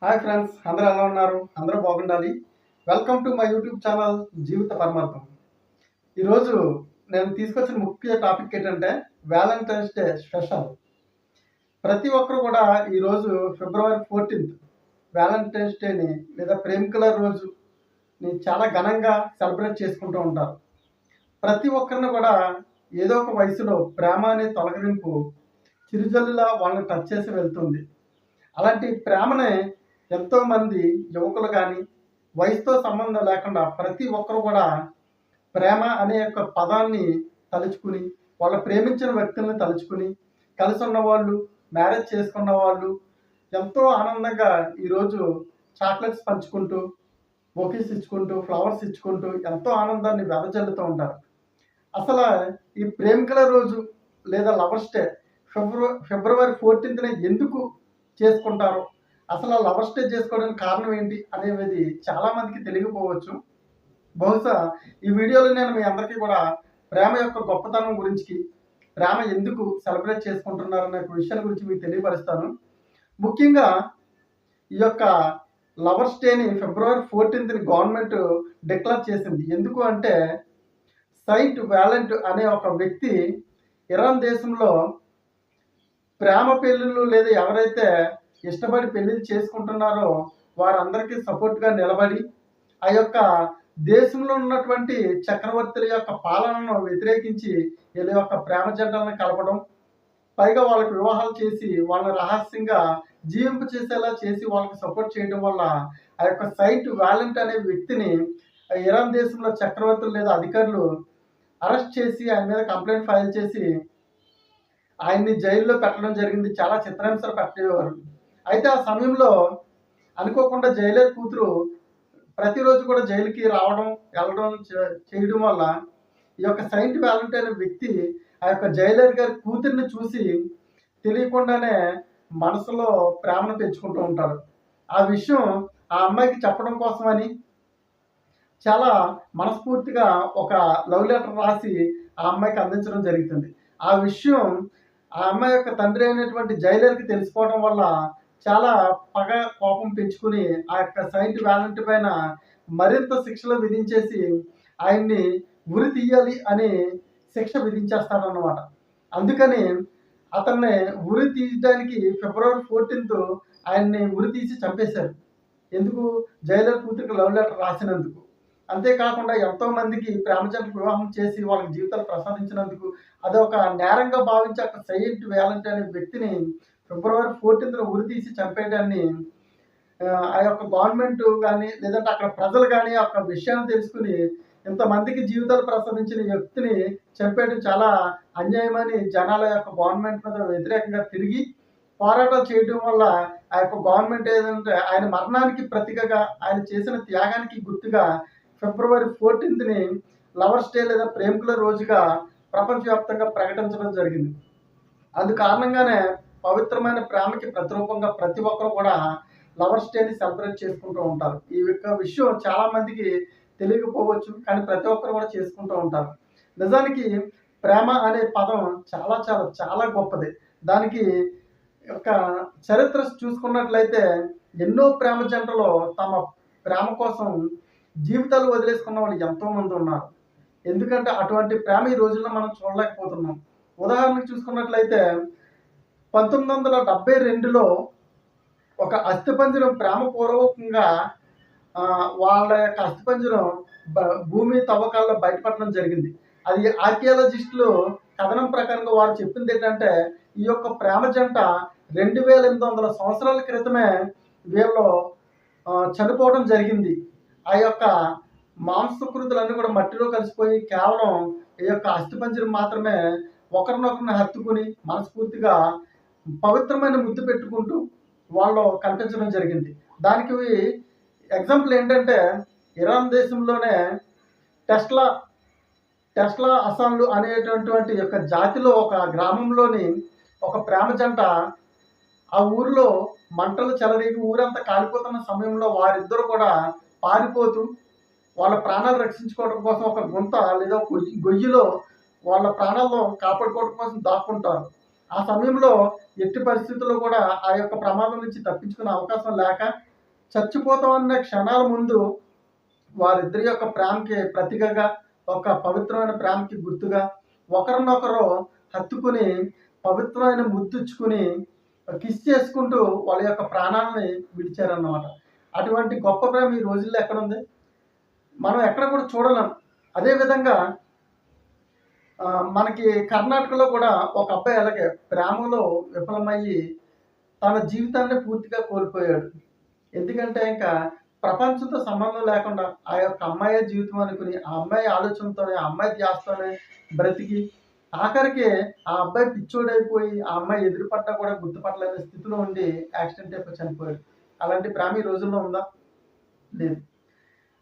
Hi friends, అందరూ ఎలా ఉన్నారు? అందరూ బాగుండాలి. Welcome to my YouTube channel జీవిత పరమార్థం. ఈరోజు నేను తీసుకొచ్చిన ముఖ్య టాపిక్ ఏంటంటే వ్యాలంటైన్స్ డే స్పెషల్. ప్రతి ఒక్కరు కూడా ఈరోజు ఫిబ్రవరి 14 వ్యాలంటైన్స్ డేని లేదా ప్రేమికుల రోజుని చాలా ఘనంగా సెలబ్రేట్ చేసుకుంటూ ఉంటారు. ప్రతి ఒక్కరిని కూడా ఏదో ఒక వయసులో ప్రేమ అనే తొలకరింపు చిరుజల్లులా వాళ్ళని టచ్ చేసి వెళ్తుంది. అలాంటి ప్రేమనే ఎంతోమంది యువకులు కానీ వయసుతో సంబంధం లేకుండా ప్రతి ఒక్కరు కూడా ప్రేమ అనే యొక్క పదాన్ని తలుచుకుని వాళ్ళ ప్రేమించిన వ్యక్తులను తలుచుకుని కలిసి ఉన్నవాళ్ళు, మ్యారేజ్ చేసుకున్న వాళ్ళు ఎంతో ఆనందంగా ఈరోజు చాక్లెట్స్ పంచుకుంటూ, బొకేస్ ఇచ్చుకుంటూ, ఫ్లవర్స్ ఇచ్చుకుంటూ ఎంతో ఆనందాన్ని వెదజల్లుతూ ఉంటారు. అసలు ఈ ప్రేమికుల రోజు లేదా లవర్స్ డే ఫిబ్రవరి 14న ఎందుకు చేసుకుంటారు, అసలు ఆ లవర్స్ డే చేసుకోవడానికి కారణం ఏంటి అనేది చాలామందికి తెలియకపోవచ్చు. బహుశా ఈ వీడియోలో నేను మీ అందరికీ కూడా ప్రేమ యొక్క గొప్పతనం గురించి, ప్రేమ ఎందుకు సెలబ్రేట్ చేసుకుంటున్నారు అనే విషయాల గురించి మీకు తెలియపరుస్తాను. ముఖ్యంగా ఈ యొక్క లవర్స్ డేని ఫిబ్రవరి 14ని గవర్నమెంట్ డిక్లేర్ చేసింది. ఎందుకు అంటే సైంట్ వ్యాలెంట్ అనే ఒక వ్యక్తి ఇరాన్ దేశంలో ప్రేమ పెళ్ళిళ్ళు లేదా ఎవరైతే ఇష్టపడి పెళ్ళిళ్ళు చేసుకుంటున్నారో వారందరికీ సపోర్ట్గా నిలబడి ఆ యొక్క దేశంలో ఉన్నటువంటి చక్రవర్తుల యొక్క పాలనను వ్యతిరేకించి వీళ్ళ యొక్క ప్రేమ జంటలను కలపడం, పైగా వాళ్ళకి వివాహాలు చేసి వాళ్ళని రహస్యంగా జీవింపు చేసేలా చేసి వాళ్ళకి సపోర్ట్ చేయడం వల్ల ఆ యొక్క సైంట్ వ్యాలెంట్ అనే వ్యక్తిని ఇరాన్ దేశంలో చక్రవర్తులు లేదా అధికారులు అరెస్ట్ చేసి ఆయన మీద కంప్లైంట్ ఫైల్ చేసి ఆయన్ని జైల్లో పెట్టడం జరిగింది. చాలా చిత్రహింసలు పెట్టేవారు. అయితే ఆ సమయంలో అనుకోకుండా జైలర్ కూతురు ప్రతిరోజు కూడా జైలుకి రావడం వెళ్ళడం చేయడం వల్ల ఈ యొక్క సైంట్ వ్యాలెంట్ అనే వ్యక్తి ఆ యొక్క జైలర్ గారి కూతురిని చూసి తెలియకుండానే మనసులో ప్రేమను పెంచుకుంటూ ఉంటారు. ఆ విషయం ఆ అమ్మాయికి చెప్పడం కోసమని చాలా మనస్ఫూర్తిగా ఒక లవ్ లెటర్ రాసి ఆ అమ్మాయికి అందించడం జరుగుతుంది. ఆ విషయం ఆ అమ్మాయి యొక్క తండ్రి అయినటువంటి జైలర్కి తెలిసిపోవడం వల్ల చాలా పగ, కోపం పెంచుకుని ఆ యొక్క సైంట్ వ్యాలెంట్ పైన మరింత శిక్షలు విధించేసి ఆయన్ని ఉరి తీయాలి అని శిక్ష విధించేస్తాడన్నమాట. అందుకని అతన్ని ఉరి తీయడానికి ఫిబ్రవరి 14 ఆయన్ని ఉరి తీసి చంపేశారు. ఎందుకు? జైలర్ కూతురికి లవ్ లెటర్ రాసినందుకు. అంతేకాకుండా ఎంతోమందికి ప్రేమ జంటకు వివాహం చేసి వాళ్ళకి జీవితాలు ప్రసాదించినందుకు అదొక నేరంగా భావించి అక్కడ సైంట్ వ్యాలెంట్ అనే వ్యక్తిని ఫిబ్రవరి 14న ఉరి తీసి చంపేయడాన్ని ఆ యొక్క గవర్నమెంట్ కానీ లేదంటే అక్కడ ప్రజలు కానీ ఆ యొక్క విషయాన్ని తెలుసుకుని ఇంతమందికి జీవితాలు ప్రసాదించిన వ్యక్తిని చంపేయడం చాలా అన్యాయమని జనాల యొక్క గవర్నమెంట్ మీద వ్యతిరేకంగా తిరిగి పోరాటాలు చేయడం వల్ల ఆ యొక్క గవర్నమెంట్ ఏదంటే ఆయన మరణానికి ప్రతీకగా ఆయన చేసిన త్యాగానికి గుర్తుగా ఫిబ్రవరి 14ని లవర్స్ డే లేదా ప్రేమికుల రోజుగా ప్రపంచవ్యాప్తంగా ప్రకటించడం జరిగింది. అందు కారణంగానే పవిత్రమైన ప్రేమకి ప్రతిరూపంగా ప్రతి ఒక్కరు కూడా లవర్స్ డేని సెలబ్రేట్ చేసుకుంటూ ఉంటారు. ఈ యొక్క విషయం చాలామందికి తెలియకపోవచ్చు, కానీ ప్రతి ఒక్కరు కూడా చేసుకుంటూ ఉంటారు. నిజానికి ప్రేమ అనే పదం చాలా చాలా చాలా గొప్పది. దానికి యొక్క చరిత్ర చూసుకున్నట్లయితే ఎన్నో ప్రేమ జంటలు తమ ప్రేమ కోసం జీవితాలు వదిలేసుకున్న వాళ్ళు ఎంతోమంది ఉన్నారు. ఎందుకంటే అటువంటి ప్రేమ ఈ రోజుల్లో మనం చూడలేకపోతున్నాం. ఉదాహరణకు చూసుకున్నట్లయితే 1972లో ఒక అస్థిపంజరం ప్రేమపూర్వకంగా వాళ్ళ యొక్క అస్థిపంజరం భూమి తవ్వకాల్లో బయటపడడం జరిగింది. అది ఆర్కియాలజిస్టులు కథనం ప్రకారంగా వారు చెప్పింది ఏంటంటే ఈ యొక్క ప్రేమ జంట 2800 సంవత్సరాల క్రితమే వీళ్ళు చనిపోవడం జరిగింది. ఆ యొక్క మాంసకృతులన్నీ కూడా మట్టిలో కలిసిపోయి కేవలం ఈ యొక్క అస్థిపంజరం మాత్రమే ఒకరినొకరిని హత్తుకుని మనస్ఫూర్తిగా పవిత్రమైన ముద్దు పెట్టుకుంటూ వాళ్ళు కనిపించడం జరిగింది. దానికి ఎగ్జాంపుల్ ఏంటంటే ఇరాన్ దేశంలోనే టెస్లా అసాన్లు అనేటటువంటి యొక్క జాతిలో ఒక గ్రామంలోని ఒక ప్రేమ జంట ఆ ఊరిలో మంటలు చెలరేగి ఊరంతా కాలిపోతున్న సమయంలో వారిద్దరు కూడా పారిపోతూ వాళ్ళ ప్రాణాలు రక్షించుకోవడం కోసం ఒక గుంత లేదా గొయ్యిలో వాళ్ళ ప్రాణాలను కాపాడుకోవడం కోసం దాక్కుంటారు. ఆ సమయంలో ఎట్టి పరిస్థితుల్లో కూడా ఆ యొక్క ప్రమాదం నుంచి తప్పించుకునే అవకాశం లేక చచ్చిపోతాం అన్న క్షణాల ముందు వారిద్దరి యొక్క ప్రేమకి ప్రతీకగా, ఒక పవిత్రమైన ప్రేమకి గుర్తుగా ఒకరినొకరు హత్తుకుని పవిత్రమైన ముద్దుచ్చుకుని కిస్ చేసుకుంటూ వాళ్ళ యొక్క ప్రాణాలని విడిచారన్నమాట. అటువంటి గొప్ప ప్రేమ ఈ రోజుల్లో ఎక్కడుంది? మనం ఎక్కడ కూడా చూడలేం. అదేవిధంగా మనకి కర్ణాటకలో కూడా ఒక అబ్బాయి అలాగే ప్రేమలో విఫలమయ్యి తన జీవితాన్ని పూర్తిగా కోల్పోయాడు. ఎందుకంటే ఇంకా ప్రపంచంతో సంబంధం లేకుండా ఆ యొక్క అమ్మాయే జీవితం అనుకుని, ఆ అమ్మాయి ఆలోచనతోనే, ఆ అమ్మాయి ధ్యాసతోనే బ్రతికి ఆఖరికి ఆ అబ్బాయి పిచ్చోడైపోయి, ఆ అమ్మాయి ఎదురుపడ్డా కూడా గుర్తుపట్టలేని స్థితిలో ఉండి యాక్సిడెంట్ అయిపోయి చనిపోయాడు. అలాంటి ప్రేమ ఈ రోజుల్లో ఉందా? లేదు.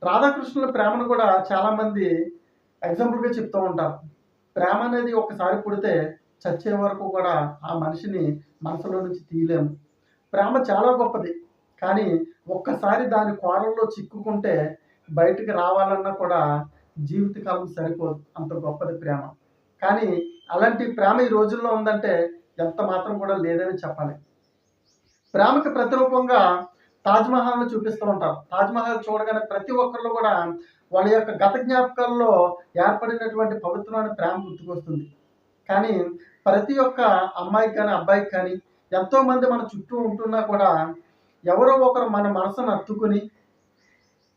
రాధాకృష్ణుల ప్రేమను కూడా చాలామంది ఎగ్జాంపుల్‌గా చెప్తూ ఉంటారు. ప్రేమ అనేది ఒక్కసారి పుడితే చచ్చే వరకు కూడా ఆ మనిషిని మనసులో నుంచి తీయలేము. ప్రేమ చాలా గొప్పది. కానీ ఒక్కసారి దాని కోరల్లో చిక్కుకుంటే బయటికి రావాలన్నా కూడా జీవితకాలం సరిపోదు. అంత గొప్పది ప్రేమ. కానీ అలాంటి ప్రేమ ఈ రోజుల్లో ఉందంటే ఎంత మాత్రం కూడా లేదని చెప్పాలి. ప్రేమకి ప్రతిరూపంగా తాజ్‌మహల్‌ని చూపిస్తూ ఉంటారు. తాజ్‌మహల్ చూడగానే ప్రతి ఒక్కళ్ళు కూడా వాళ్ళ యొక్క గత జ్ఞాపకాల్లో ఏర్పడినటువంటి పవిత్రమైన ప్రేమ గుర్తుకొస్తుంది. కానీ ప్రతి ఒక్క అమ్మాయికి కానీ, అబ్బాయికి కానీ ఎంతోమంది మన చుట్టూ ఉంటున్నా కూడా ఎవరో ఒకరు మన మనసును హత్తుకుని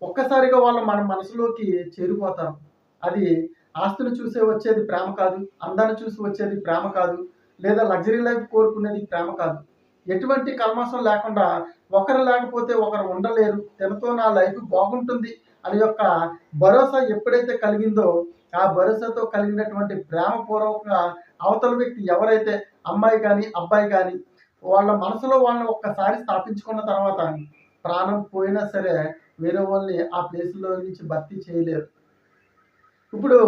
ఒక్కసారిగా వాళ్ళు మన మనసులోకి చేరిపోతారు. అది ఆస్తిని చూసే వచ్చేది ప్రేమ కాదు. అందాన్ని చూసి వచ్చేది ప్రేమ కాదు. లేదా లగ్జరీ లైఫ్ కోరుకునేది ప్రేమ కాదు. ఎటువంటి కల్మషం లేకుండా ఒకరు లేకపోతే ఒకరు ఉండలేరు. తనతో నా లైఫ్ బాగుంటుంది అని యొక్క భరోసా ఎప్పుడైతే కలిగిందో, ఆ భరోసాతో కలిగినటువంటి ప్రేమపూర్వకంగా అవతల వ్యక్తి ఎవరైతే అమ్మాయి గాని, అబ్బాయి గాని వాళ్ళ మనసులో వాళ్ళని ఒక్కసారి స్థాపించుకున్న తర్వాత ప్రాణం పోయినా సరే వేరే వాళ్ళని ఆ ప్లేస్‌లో నుంచి భర్తీ చేయలేరు. ఇప్పుడు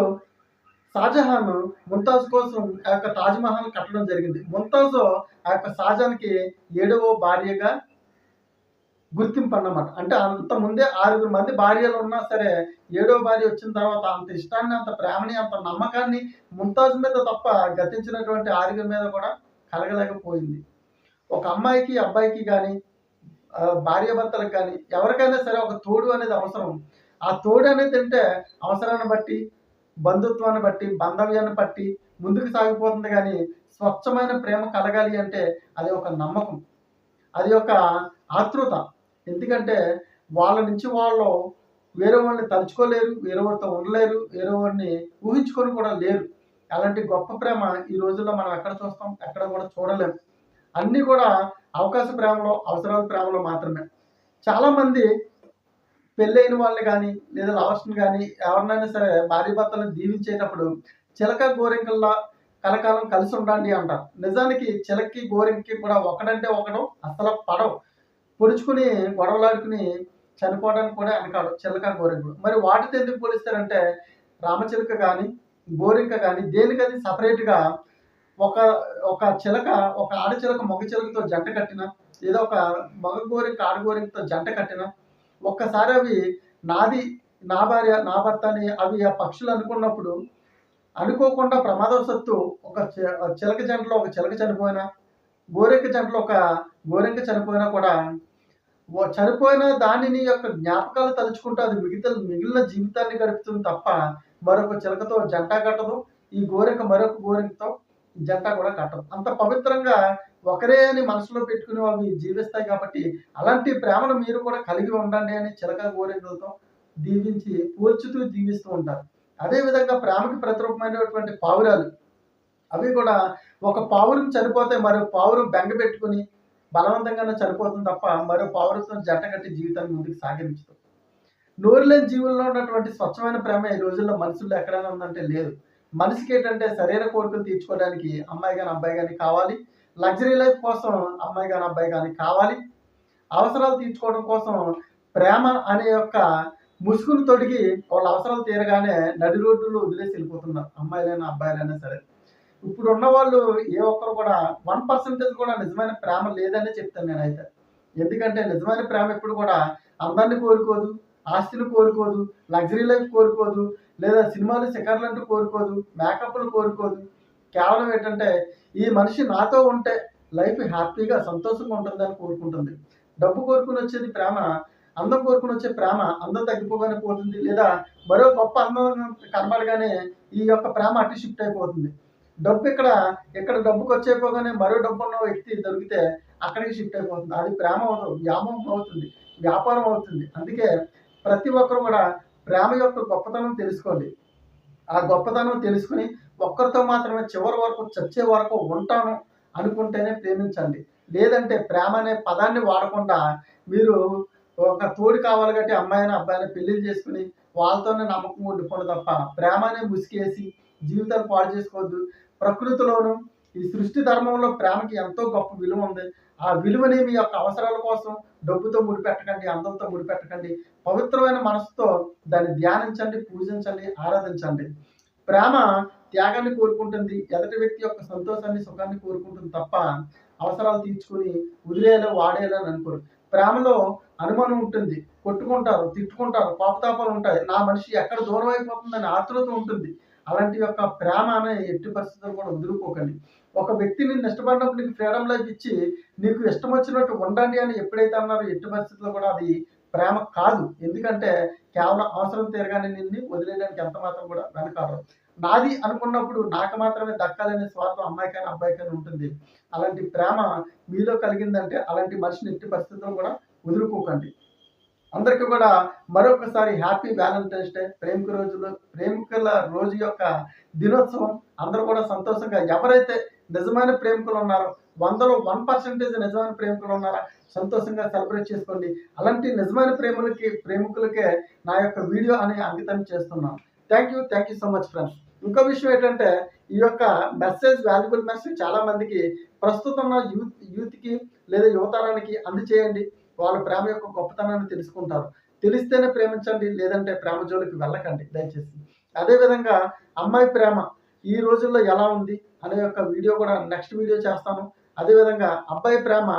షాజహాన్ ముంతాజ్ కోసం ఆ యొక్క తాజ్‌మహల్ కట్టడం జరిగింది. ముంతాజ్ ఆ యొక్క షాజహాన్‌కి ఏడవ భార్యగా గుర్తింపన్నమాట. అంటే అంతకుముందే 6 మంది భార్యలున్నా సరే, ఏడో భార్య వచ్చిన తర్వాత అంత ఇష్టాన్ని, అంత ప్రేమని, అంత నమ్మకాన్ని ముంతాజ్ మీద తప్ప గతించినటువంటి 6 మీద కూడా కలగలేకపోయింది. ఒక అమ్మాయికి, అబ్బాయికి గాని భార్యాభర్తలకు గాని ఎవరికైనా సరే ఒక తోడు అనేది అవసరం. ఆ తోడు అనేది అంటే అవసరాన్ని బట్టి, బంధుత్వాన్ని బట్టి, బాంధవ్యాన్ని బట్టి ముందుకు సాగిపోతుంది గానీ, స్వచ్ఛమైన ప్రేమ కలగాలి అంటే అది ఒక నమ్మకం. అది ఒక ఆతృత. ఎందుకంటే వాళ్ళ నుంచి వాళ్ళు వేరే వాళ్ళని తలుచుకోలేరు, వేరే వారితో ఉండలేరు, వేరే వారిని ఊహించుకొని కూడా లేరు. అలాంటి గొప్ప ప్రేమ ఈ రోజుల్లో మనం ఎక్కడ చూస్తాం? ఎక్కడ కూడా చూడలేం. అన్నీ కూడా అవకాశ ప్రేమలో, అవసరాల ప్రేమలో మాత్రమే. చాలామంది పెళ్ళైన వాళ్ళని గానీ, లేదా లవర్స్‌ని గానీ ఎవరినైనా సరే భార్యాభర్తలను దీవించేటప్పుడు చిలక, గోరింకల్లా కలకాలం కలిసుండండి అంటారు. నిజానికి చిలకకి, గోరింకకి కూడా ఒకడంటే ఒకడు అస్సలు పడవు. పొడుచుకుని, గొడవలాడుకుని చనిపోవడానికి కూడా వెనకాడవు చిలక, గోరింకలు. మరి వాటితో ఎందుకు పోలిస్తారంటే రామచిలుక గానీ, గోరింక గానీ దేనికది సెపరేట్‌గా ఒక ఒక చిలక, ఒక ఆడచిలక మగ చిలకతో జంట కట్టినా, లేదా ఒక మగ గోరింక ఆడ గోరింకతో జంట కట్టినా, ఒక్కసారి అవి నాది, నా భార్య, నా భర్త అని అవి ఆ పక్షులు అనుకున్నప్పుడు, అనుకోకుండా ప్రమాదవశత్తు ఒక చిలక జంటలో ఒక చిలక చనిపోయినా, గోరింక జంటలో ఒక గోరింక చనిపోయినా కూడా చనిపోయిన దానిని యొక్క జ్ఞాపకాలు తలుచుకుంటూ అది మిగిలిన జీవితాన్ని గడుపుతుంది తప్ప మరొక చిలకతో జంట కట్టదు. ఈ గోరింక మరొక గోరింకతో జంట కూడా కట్టదు. అంత పవిత్రంగా ఒకరే అని మనసులో పెట్టుకుని అవి జీవిస్తాయి కాబట్టి అలాంటి ప్రేమను మీరు కూడా కలిగి ఉండండి అని చిలక, గోరింకలతో దీవించి పోల్చుతూ దీవిస్తూ ఉంటారు. అదే విధంగా ప్రేమకి ప్రతిరూపమైనటువంటి పావురాలు. అవి కూడా ఒక పావురం చనిపోతే మరో పావురం బెంగ పెట్టుకుని బలవంతంగానే చనిపోతుంది తప్ప మరో పావురంతో జంట కట్టి జీవితాన్ని ముందుకు సాగించదు. నోరు లేని జీవుల్లో ఉన్నటువంటి స్వచ్ఛమైన ప్రేమ ఈ రోజుల్లో మనుషుల్లో ఎక్కడైనా ఉందంటే లేదు. మనిషికి ఏంటంటే శరీర కోరికలు తీర్చుకోవడానికి అమ్మాయి గాని, అబ్బాయి గాని కావాలి. లగ్జరీ లైఫ్ కోసం అమ్మాయి గాని, అబ్బాయి గాని కావాలి. అవసరాలు తీర్చుకోవడం కోసం ప్రేమ అనే యొక్క ముసుగును తొడిగి వాళ్ళ అవసరాలు తీరగానే నడి రోడ్డులో వదిలేసి వెళ్ళిపోతున్నారు. అమ్మాయిలైనా, అబ్బాయిలైనా సరే. ఇప్పుడున్న వాళ్ళు ఏ ఒక్కరు కూడా 1% కూడా నిజమైన ప్రేమ లేదనే చెప్తాను నేనైతే. ఎందుకంటే నిజమైన ప్రేమ ఎప్పుడు కూడా అందాన్ని కోరుకోదు, ఆస్తిని కోరుకోదు, లగ్జరీ లైఫ్ కోరుకోదు, లేదా సినిమాలు షికారులంటూ కోరుకోదు, మేకప్‌లు కోరుకోదు. కేవలం ఏంటంటే ఈ మనిషి నాతో ఉంటే లైఫ్ హ్యాపీగా, సంతోషంగా ఉంటుందని కోరుకుంటుంది. డబ్బు కోరుకొని వచ్చేది ప్రేమ అందం కోరుకుని వచ్చే ప్రేమ అందం తగ్గిపోగానే పోతుంది, లేదా మరో గొప్ప అందం కనబడగానే ఈ యొక్క ప్రేమ అటు షిఫ్ట్ అయిపోతుంది. డబ్బు ఇక్కడ డబ్బుకి వచ్చైపోగానే మరో డబ్బు ఉన్న వ్యక్తి దొరికితే అక్కడికి షిఫ్ట్ అయిపోతుంది. అది ప్రేమ అవుతుంది, వ్యామోహం అవుతుంది, వ్యాపారం అవుతుంది. అందుకే ప్రతి ఒక్కరు కూడా ప్రేమ యొక్క గొప్పతనం తెలుసుకోండి. ఆ గొప్పతనం తెలుసుకుని ఒక్కరితో మాత్రమే చివరి వరకు చచ్చే వరకు ఉంటాను అనుకుంటేనే ప్రేమించండి. లేదంటే ప్రేమ అనే పదాన్ని వాడకుండా మీరు ఒక తోడు కావాలి కాబట్టి అమ్మాయిని అబ్బాయిని పెళ్లిళ్ళు చేసుకుని వాళ్ళతోనే నమ్మకం ఉండిపోండి తప్ప ప్రేమ అనే ముసుగేసి జీవితాలు పాడు చేసుకోవద్దు. ప్రకృతిలోను ఈ సృష్టి ధర్మంలో ప్రేమకి ఎంతో గొప్ప విలువ ఉంది. ఆ విలువని మీ యొక్క అవసరాల కోసం డబ్బుతో ముడిపెట్టకండి, అందంతో ముడిపెట్టకండి. పవిత్రమైన మనసుతో దాన్ని ధ్యానించండి, పూజించండి, ఆరాధించండి. ప్రేమ త్యాగాన్ని కోరుకుంటుంది, ఎదుటి వ్యక్తి యొక్క సంతోషాన్ని, సుఖాన్ని కోరుకుంటుంది తప్ప అవసరాలు తీర్చుకుని వదిలేయాలో వాడేయాలో అని అనుకోరు. ప్రేమలో అనుమానం ఉంటుంది, కొట్టుకుంటారు, తిట్టుకుంటారు, కోపతాపాలు ఉంటాయి. నా మనిషి ఎక్కడ దూరం అయిపోతుందని ఆతృత ఉంటుంది. అలాంటి యొక్క ప్రేమ అనే ఎట్టి పరిస్థితులు కూడా వదులుకోకండి. ఒక వ్యక్తి నిన్ను ఇష్టపడినప్పుడు నీకు ఫ్రీడమ్ లైఫ్ ఇచ్చి నీకు ఇష్టం వచ్చినట్టు ఉండండి అని ఎప్పుడైతే అన్నారో ఎట్టి పరిస్థితుల్లో కూడా అది ప్రేమ కాదు. ఎందుకంటే కేవలం అవసరం తీరగానే నిన్ను వదిలేయడానికి ఎంత మాత్రం కూడా వెనకాడరు. నాది అనుకున్నప్పుడు నాకు మాత్రమే దక్కాలనే స్వార్థం అమ్మాయికైనా అబ్బాయికైనా ఉంటుంది. అలాంటి ప్రేమ మీలో కలిగిందంటే అలాంటి మనిషిని ఎట్టి పరిస్థితుల్లో కూడా వదులుకోకండి. అందరికీ కూడా మరొకసారి హ్యాపీ వ్యాలంటైన్స్ డే. ప్రేమికుల రోజు యొక్క దినోత్సవం. అందరూ కూడా సంతోషంగా ఎవరైతే నిజమైన ప్రేమికులు ఉన్నారో 100లో 1% నిజమైన ప్రేమికులు ఉన్నారా సంతోషంగా సెలబ్రేట్ చేసుకోండి. అలాంటి నిజమైన ప్రేమికులకే నా యొక్క వీడియో అనే అంకితం చేస్తున్నాను. Thank you so much friends. ఇంకో విషయం ఏంటంటే ఈ యొక్క మెసేజ్ వాల్యుబుల్ మెసేజ్ చాలా మందికి ప్రస్తుతం ఉన్న యూత్కి లేదా యువతరానికి అందచేయండి. వాళ్ళ ప్రేమ యొక్క గొప్పతనాన్ని తెలుసుకుంటారు. తెలిస్తేనే ప్రేమించండి, లేదంటే ప్రేమ జోలికి వెళ్ళకండి దయచేసి. అదేవిధంగా అమ్మాయి ప్రేమ ఈ రోజుల్లో ఎలా ఉంది అనే యొక్క వీడియో కూడా నెక్స్ట్ వీడియో చేస్తాను. అదేవిధంగా అబ్బాయి ప్రేమ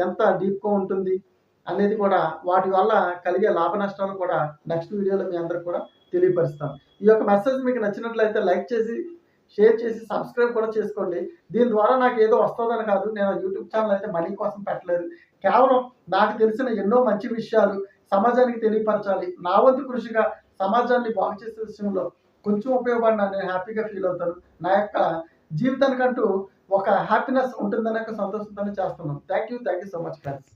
ఎంత డీప్గా ఉంటుంది అనేది కూడా వాటి వల్ల కలిగే లాభ నష్టాలు కూడా నెక్స్ట్ వీడియోలో మీ అందరికి కూడా తెలియపరుస్తాను. ఈ యొక్క మెసేజ్ మీకు నచ్చినట్లయితే లైక్ చేసి, షేర్ చేసి, సబ్స్క్రైబ్ కూడా చేసుకోండి. దీని ద్వారా నాకు ఏదో వస్తుందని కాదు. నేను యూట్యూబ్ ఛానల్ అయితే మనీ కోసం పెట్టలేదు. కేవలం నాకు తెలిసిన ఎన్నో మంచి విషయాలు సమాజానికి తెలియపరచాలి. నా వంతు కృషిగా సమాజాన్ని బాగు చేసే విషయంలో కొంచెం ఉపయోగపడినా నేను హ్యాపీగా ఫీల్ అవుతాను. నా యొక్క జీవితానికంటూ ఒక హ్యాపీనెస్ ఉంటుందనే సంతోషంతోనే చేస్తున్నాను. Thank you so much friends.